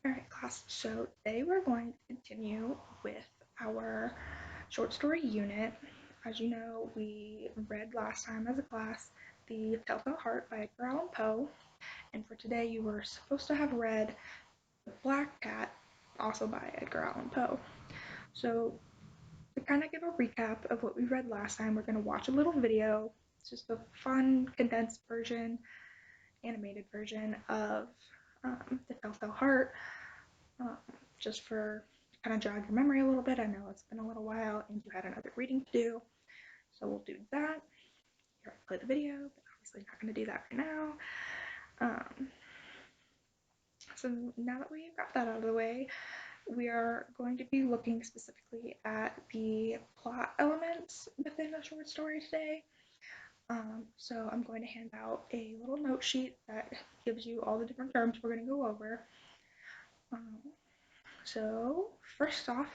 Alright, class, so today we're going to continue with our short story unit. As you know, we read last time as a class The Telltale Heart by Edgar Allan Poe, and for today you were supposed to have read The Black Cat, also by Edgar Allan Poe. So, to kind of give a recap of what we read last time, we're going to watch a little video. It's just a fun, condensed version, animated version of The Telltale Heart. um, just for kind of jog your memory a little bit. I know it's been a little while and you had another reading to do, so we'll do that. Here, I'll play the video, but obviously not going to do that right now. So now that we've got that out of the way, we are going to be looking specifically at the plot elements within the short story today. So I'm going to hand out a little note sheet that gives you all the different terms we're going to go over. Um, so first off,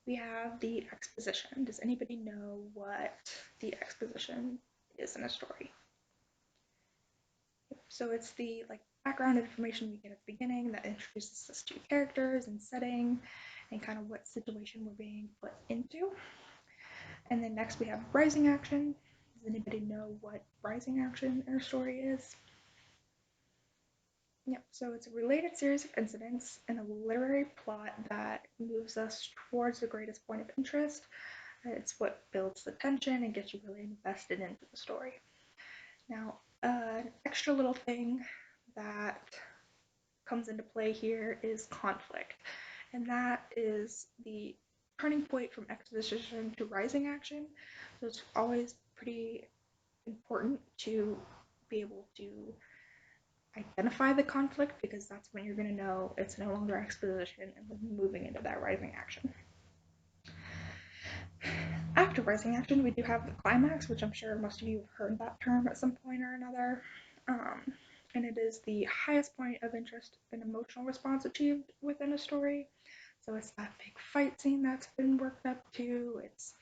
we have the exposition. Does anybody know what the exposition is in a story? So it's the background information we get at the beginning that introduces us to characters and setting and kind of what situation we're being put into. And then next we have rising action. Does anybody know what rising action in a story is? Yep, so it's a related series of incidents in a literary plot that moves us towards the greatest point of interest. It's what builds the tension and gets you really invested into the story. Now, an extra little thing that comes into play here is conflict, and that is the turning point from exposition to rising action. So it's always pretty important to be able to identify the conflict because that's when you're going to know it's no longer exposition and moving into that rising action. After rising action, we do have the climax, which I'm sure most of you have heard that term at some point or another. And it is the highest point of interest and emotional response achieved within a story. So it's that big fight scene that's been worked up to. It's,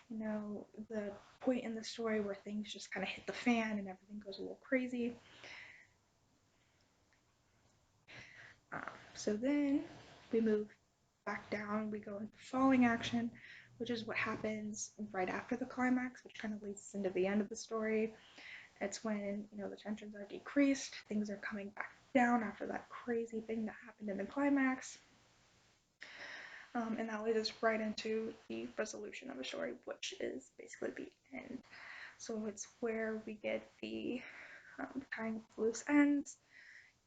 the point in the story where things just kind of hit the fan and everything goes a little crazy. So then we move back down, we go into falling action, which is what happens right after the climax, which kind of leads us into the end of the story. It's when, the tensions are decreased, things are coming back down after that crazy thing that happened in the climax. And that leads us right into the resolution of the story, which is basically the end. So it's where we get the tying of loose ends,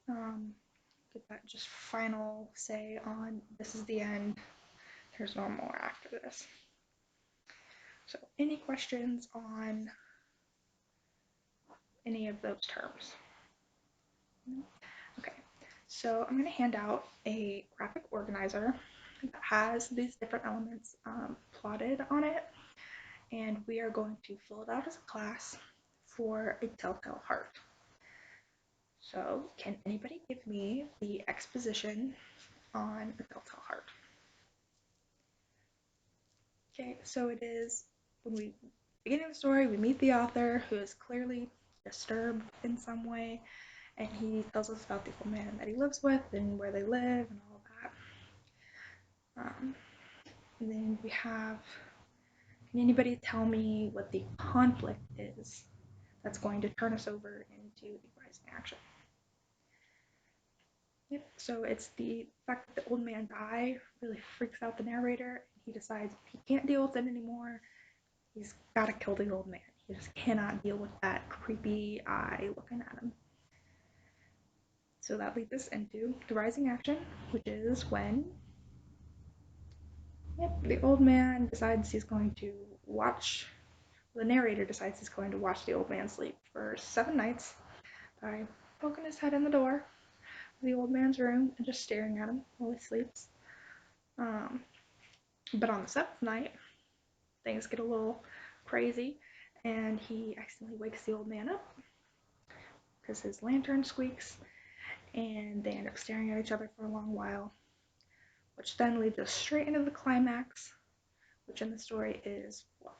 get that just final say on this is the end, there's no more after this. So any questions on any of those terms? Okay, so I'm going to hand out a graphic organizer that has these different elements plotted on it, and we are going to fill it out as a class for a telltale heart. So can anybody give me the exposition on a telltale heart? Okay, so it is when we beginning of the story, we meet the author who is clearly disturbed in some way, and he tells us about the old man that he lives with and where they live and all that. And then we have, can anybody tell me what the conflict is that's going to turn us over into the rising action? Yep, so it's the fact that the old man died really freaks out the narrator, and he decides he can't deal with it anymore. He's got to kill the old man. He just cannot deal with that creepy eye looking at him. So that leads us into the rising action, which is when the old man decides he's going to watch, the narrator decides he's going to watch the old man sleep for 7 nights by poking his head in the door of the old man's room and just staring at him while he sleeps. But on the 7th night, things get a little crazy, and he accidentally wakes the old man up because his lantern squeaks, and they end up staring at each other for a long while, which then leads us straight into the climax, which in the story is what?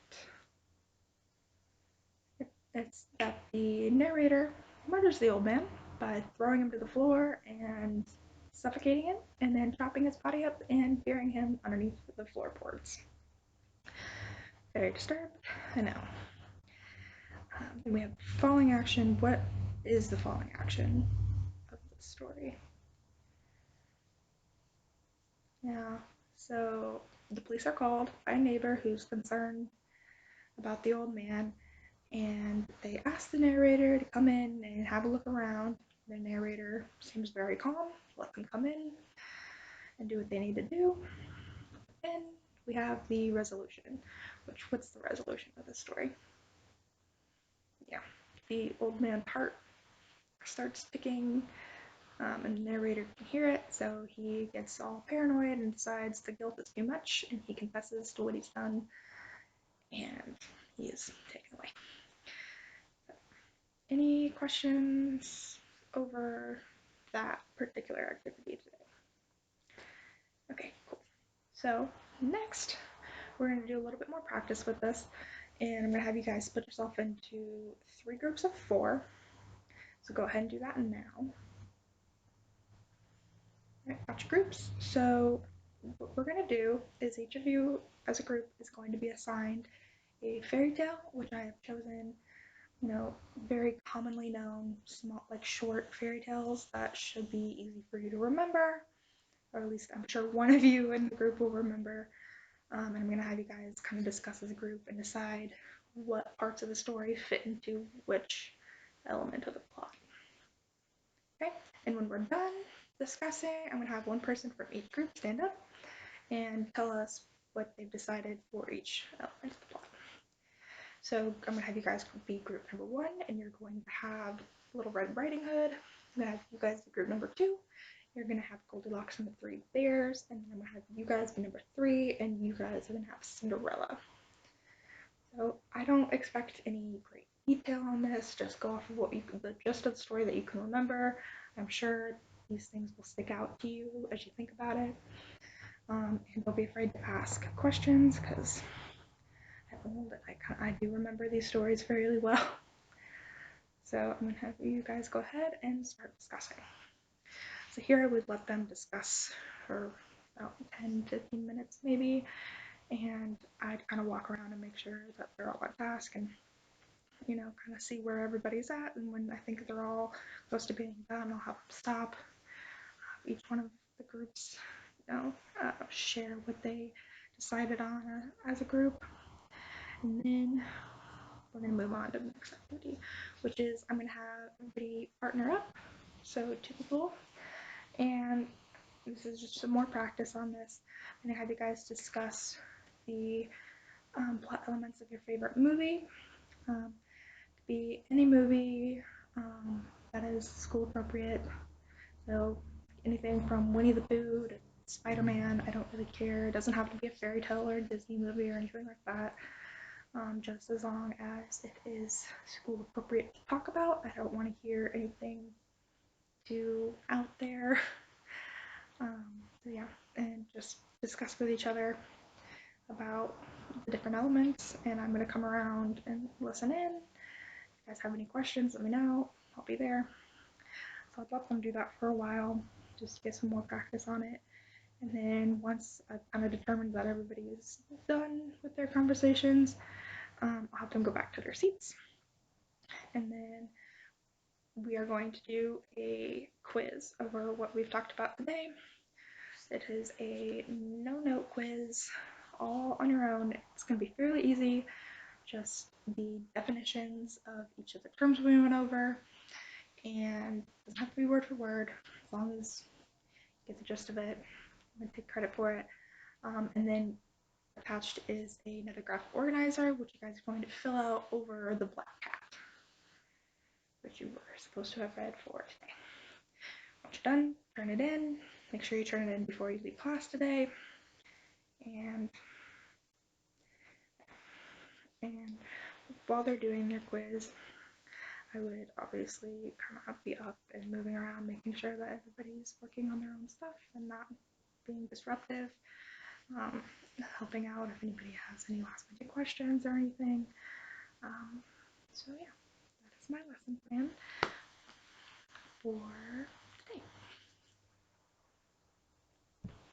It's that the narrator murders the old man by throwing him to the floor and suffocating him, and then chopping his body up and burying him underneath the floorboards. Very disturbed, I know. Then we have falling action. What is the falling action of this story? Yeah, so the police are called by a neighbor who's concerned about the old man, and they ask the narrator to come in and have a look around. The narrator seems very calm, let them come in and do what they need to do. And we have the resolution, what's the resolution of the story? Yeah, the old man's heart starts ticking, and the narrator can hear it, so he gets all paranoid and decides the guilt is too much, and he confesses to what he's done, and he is taken away. Any questions over that particular activity today? Okay, cool. So next, we're going to do a little bit more practice with this, and I'm going to have you guys split yourself into 3 groups of 4. So go ahead and do that now. All right, got your groups. So what we're going to do is each of you as a group is going to be assigned a fairy tale, which I have chosen, very commonly known, small, like short fairy tales that should be easy for you to remember, or at least I'm sure one of you in the group will remember. And I'm going to have you guys kind of discuss as a group and decide what parts of the story fit into which element of the plot. Okay, and when we're done discussing, I'm going to have one person from each group stand up and tell us what they've decided for each element of the plot. So I'm going to have you guys be group number 1, and you're going to have Little Red Riding Hood. I'm going to have you guys be group number 2. You're going to have Goldilocks and the 3 Bears, and then I'm going to have you guys be number 3, and you guys are going to have Cinderella. So I don't expect any great detail on this, just go off of the gist of the story that you can remember. I'm sure these things will stick out to you as you think about it. And don't be afraid to ask questions, because I'm old and I do remember these stories fairly well. So I'm going to have you guys go ahead and start discussing. So here I would let them discuss for about 10-15 minutes maybe, and I'd kind of walk around and make sure that they're all on task and kind of see where everybody's at, and when I think they're all close to being done, I'll have them stop. Each one of the groups, share what they decided on as a group, and then we're going to move on to the next activity, which is I'm going to have everybody partner up, so 2 people, and this is just some more practice on this. I'm going to have you guys discuss the plot elements of your favorite movie. Be any movie that is school appropriate, so anything from Winnie the Pooh to Spider-Man, I don't really care. It doesn't have to be a fairy tale or a Disney movie or anything like that. Just as long as it is school appropriate to talk about. I don't want to hear anything too out there. So yeah, and just discuss with each other about the different elements, and I'm going to come around and listen in. If you guys have any questions, let me know. I'll be there. So I'd let them do that for a while, just to get some more practice on it. And then once I've kind of determined that everybody is done with their conversations, I'll have them go back to their seats. And then we are going to do a quiz over what we've talked about today. It is a no-note quiz, all on your own. It's going to be fairly easy, just the definitions of each of the terms we went over, and it doesn't have to be word for word, as long as you get the gist of it. I'm going to take credit for it. And then attached is another graphic organizer, which you guys are going to fill out over the black cat, which you were supposed to have read for today. Once you're done, turn it in. Make sure you turn it in before you leave class today. And while they're doing their quiz, I would obviously kind of be up and moving around, making sure that everybody's working on their own stuff and not being disruptive, helping out if anybody has any last minute questions or anything. So yeah, that is my lesson plan for